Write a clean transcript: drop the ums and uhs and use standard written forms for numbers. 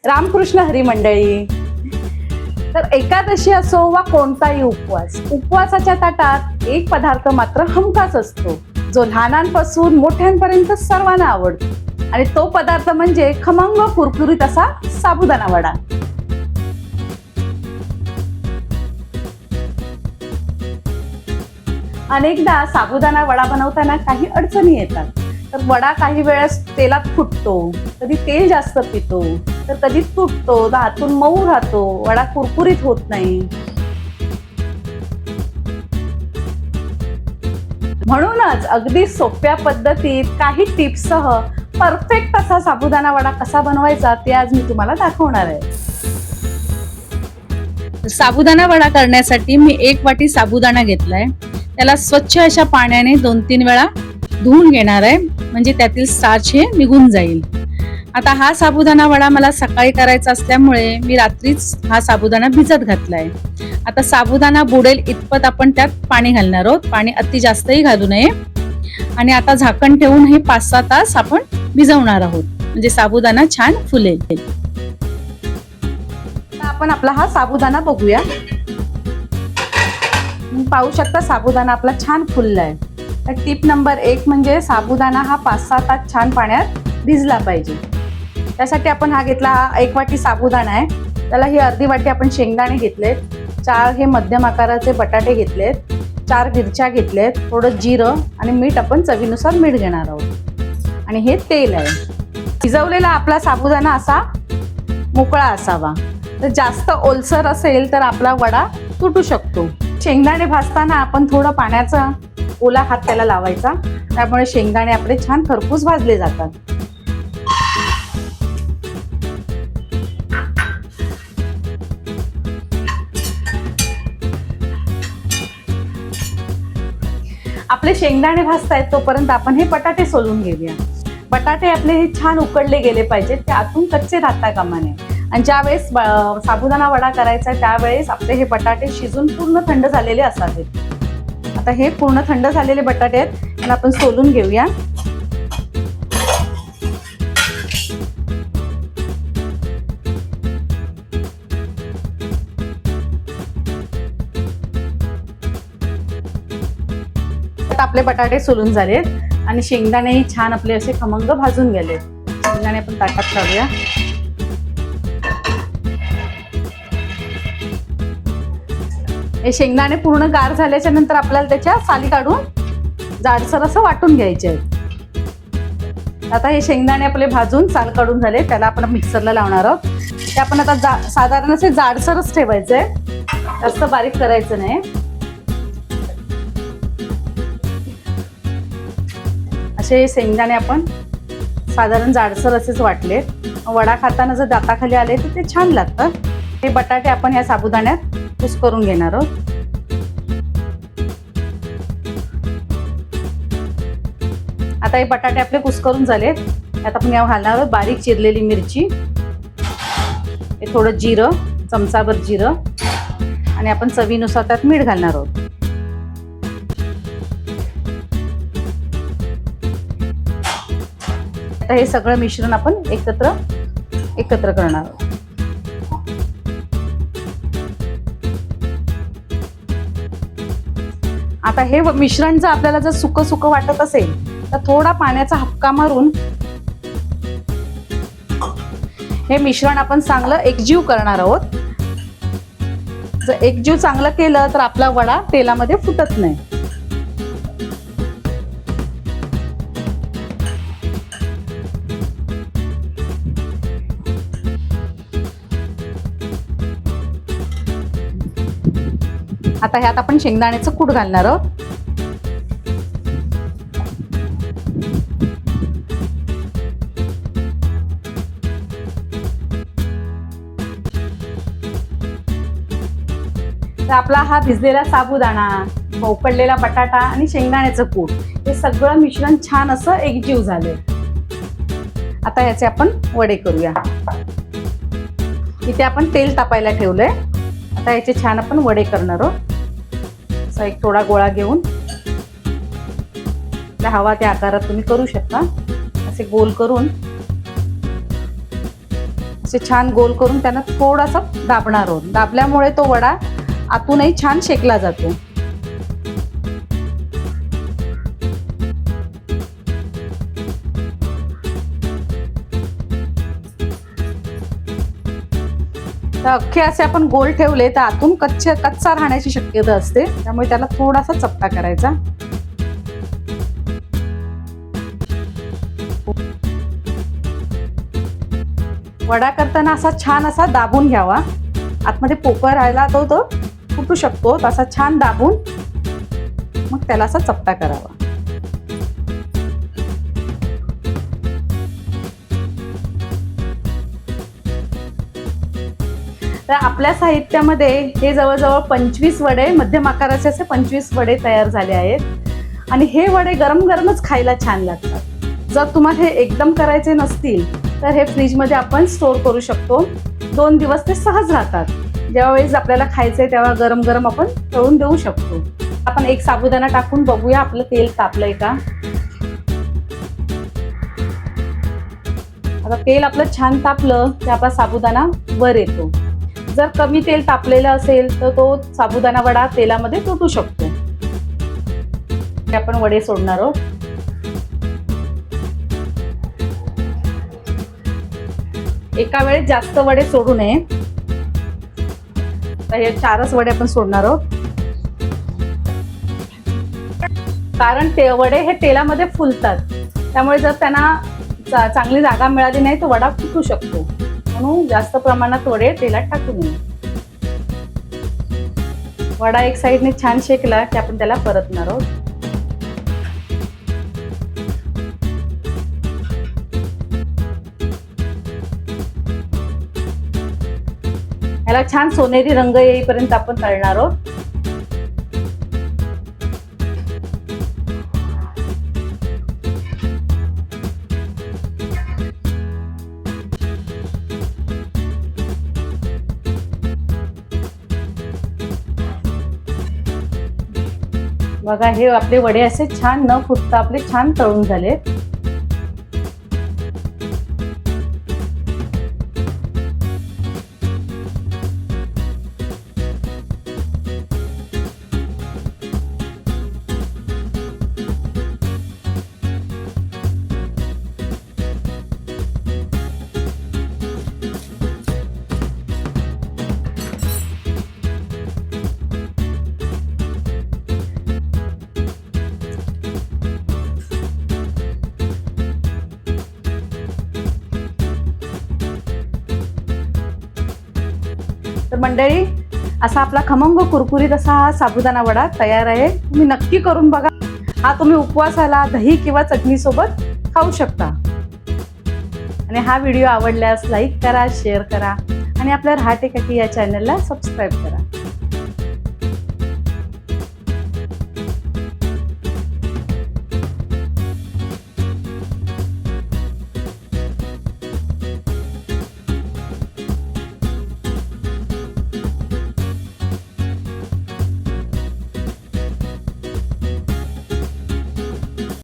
रामकृष्ण हरी मंडळी. तर एकादशी असो वा कोणताही उपवास, उपवासाच्या ताटात एक पदार्थ मात्र हमखास असतो, जो लहानांपासून मोठ्यांपर्यंत सर्वांना आवडतो. आणि तो पदार्थ म्हणजे खमंग कुरकुरीत असा साबुदाणा वडा. अनेकदा साबुदाणा वडा बनवताना काही अडचणी येतात. तर वडा काही वेळेस तेलात फुटतो, कधी तेल जास्त पितो, तर कधी तुटतो, हातून मऊ राहतो, वडा कुरकुरीत होत नाही. म्हणूनच अगदी सोप्या पद्धतीत काही टिप्ससह परफेक्ट असा साबुदाणा वडा कसा बनवायचा ते आज मी तुम्हाला दाखवणार आहे. साबुदाणा वडा करण्यासाठी मी 1 वाटी साबुदाणा घेतलाय. त्याला स्वच्छ अशा पाण्याने 2-3 वेळा धुवून घेणार आहे, म्हणजे त्यातील स्टार्च हे निघून जाईल. आता हा साबुदाणा वडा मला सकाळी करायचा असल्यामुळे मी रात्रीच हा साबुदाणा भिजत घातलाय. आता साबुदाणा बुडेल इतपत आपण त्यात पाणी घालणार आहोत. पाणी अति जास्तही घालू नये. आणि आता झाकण ठेवून हे 5-6 तास आपण भिजवणार आहोत, म्हणजे साबुदाणा छान फुलेल. आपण आपला हा साबुदाणा बघूया. पाहू शकता साबुदाणा आपला छान फुललाय. तर टिप नंबर 1 म्हणजे साबुदाणा हा 5-6 तास छान पाण्यात भिजला पाहिजे. त्यासाठी आपण हा घेतला, 1 वाटी साबुदाणा आहे. त्याला ही अर्धी वाटी आपण शेंगदाणे घेतलेत, 4 हे मध्यम आकाराचे बटाटे घेतलेत, 4 मिरच्या घेतलेत, थोडं जिरं आणि मीठ, आपण चवीनुसार मीठ घेणार आहोत. आणि हे तेल आहे. भिजवलेला आपला साबुदाणा असा मोकळा असावा. तर जास्त ओलसर असेल तर आपला वडा तुटू शकतो. शेंगदाणे भाजताना आपण थोडं पाण्याचा ओला हात त्याला लावायचा, त्यामुळे शेंगदाणे आपले छान खरपूस भाजले जातात. आपले शेंगदाणे भाजतायत तोपर्यंत आपण हे बटाटे सोलून घेऊया. बटाटे आपले हे छान उकडले गेले पाहिजेत, ते आतून कच्चे राहता कामा नये. आणि ज्यावेळेस साबुदाणा वडा करायचा त्यावेळेस आपले हे बटाटे शिजून पूर्ण थंड झालेले असावेत. आता हे पूर्ण थंड झालेले बटाटे आहेत आणि आपण सोलून घेऊया. आपले बटाटे सोलून झालेत आणि शेंगदाणेही छान आपले असे खमंग भाजून गेले. शेंगदाणे आपण ताटात काढूया. हे शेंगदाणे पूर्ण गार झाल्याच्या नंतर आपल्याला त्याच्या साली काढून जाडसर असं वाटून घ्यायचे आहेत. आता हे शेंगदाणे आपले भाजून साल काढून झाले, त्याला आपण मिक्सरला लावणार आहोत. ते आपण आता साधारण असे जाडसरच ठेवायचंय, जास्त बारीक करायचं नाही. असे शेंगदाणे आपण साधारण जाडसर असेच वाटले. वडा खाताना जर दाताखाली आले तर ते छान लागतं. हे बटाटे आपण या साबुदाण्यात कुस्करून घेणार आहोत. आता हे बटाटे आपले कुस्करून झालेत. त्यात आपण यावर घालणार आहोत बारीक चिरलेली मिरची, हे थोडं जिरं, चमचाभर जिरं, आणि आपण चवीनुसार त्यात मीठ घालणार आहोत. आता हे सगळं मिश्रण आपण एकत्र करणार आहोत. आता हे मिश्रण जर आपल्याला जर सुकं सुकं वाटत असेल तर थोडा पाण्याचा हपका मारून हे मिश्रण आपण चांगलं एकजीव करणार आहोत. जर एकजीव चांगलं केलं तर आपला वडा तेलामध्ये फुटत नाही. आता ह्यात आपण शेंगदाण्याचं कूट घालणार आहोत. तर आपला हा भिजलेला साबुदाणा, उकडलेला बटाटा आणि शेंगदाण्याचं कूट हे सगळं मिश्रण छान असं एकजीव झाले. आता याचे आपण वडे करूया. इथे आपण तेल तापायला ठेवलंय. आता याचे छान आपण वडे करणार आहोत. असा एक थोडा गोळा घेऊन हवा त्या आकारात तुम्ही करू शकता. असे गोल करून असे छान गोल करून त्यांना थोडासा दाबणार आहोत. दाबल्यामुळे तो वडा आतूनही छान शेकला जातो. तर अख्खे असे आपण गोल ठेवले तर आतून कच्चा राहण्याची शक्यता असते, त्यामुळे त्याला थोडासा चपटा करायचा. वडा करताना असा छान असा दाबून घ्यावा. आतमध्ये पोकळ राहिला तो फुटू शकतो. असा छान दाबून मग त्याला असा चपटा करावा. तर आपल्या साहित्यामध्ये हे जवळजवळ 25 वडे, मध्यम आकाराचे असे 25 वडे तयार झाले आहेत. आणि हे वडे गरम गरमच खायला छान लागतात. जर तुम्हाला हे एकदम करायचे नसतील तर हे फ्रीजमध्ये आपण स्टोर करू शकतो. 2 दिवस ते सहज राहतात. ज्यावेळेस आपल्याला खायचंय तेव्हा गरम गरम आपण तळून देऊ शकतो. आपण एक साबुदाणा टाकून बघूया आपलं तेल तापलंय का. आता तेल आपलं छान तापलं की आपला साबुदाणा वर येतो. जर कमी तेल तापलेलं असेल तर तो साबुदाणा वडा तेलामध्ये तुटू शकतो. आपण वडे सोडणार आहोत. एका वेळेस जास्त वडे सोडू नये. तर हे 4च वडे आपण सोडणार आहोत. कारण ते वडे हे तेलामध्ये फुलतात, त्यामुळे जर त्यांना चांगली जागा मिळाली नाही तर वडा फुटू शकतो. म्हणून जास्त प्रमाणात वडे तेलात टाकू नये. वडा एक साईडने छान शेकला की आपण त्याला परतणार आहोत. याला छान सोनेरी रंग येईपर्यंत आपण तळणार आहोत. बघा हे आपले वडे असे छान न फुटता आपले छान तळून झाले. तर मंडळी, असा आपला खमंग कुरकुरीत असा हा साबुदाणा वडा तयार आहे. तुम्ही नक्की करून बघा. हा तुम्ही उपवासाला दही किंवा चटणी सोबत खाऊ शकता. आणि हा व्हिडिओ आवडल्यास लाईक करा, शेअर करा आणि आपल्या रहाटे काकी या चॅनलला सबस्क्राईब करा.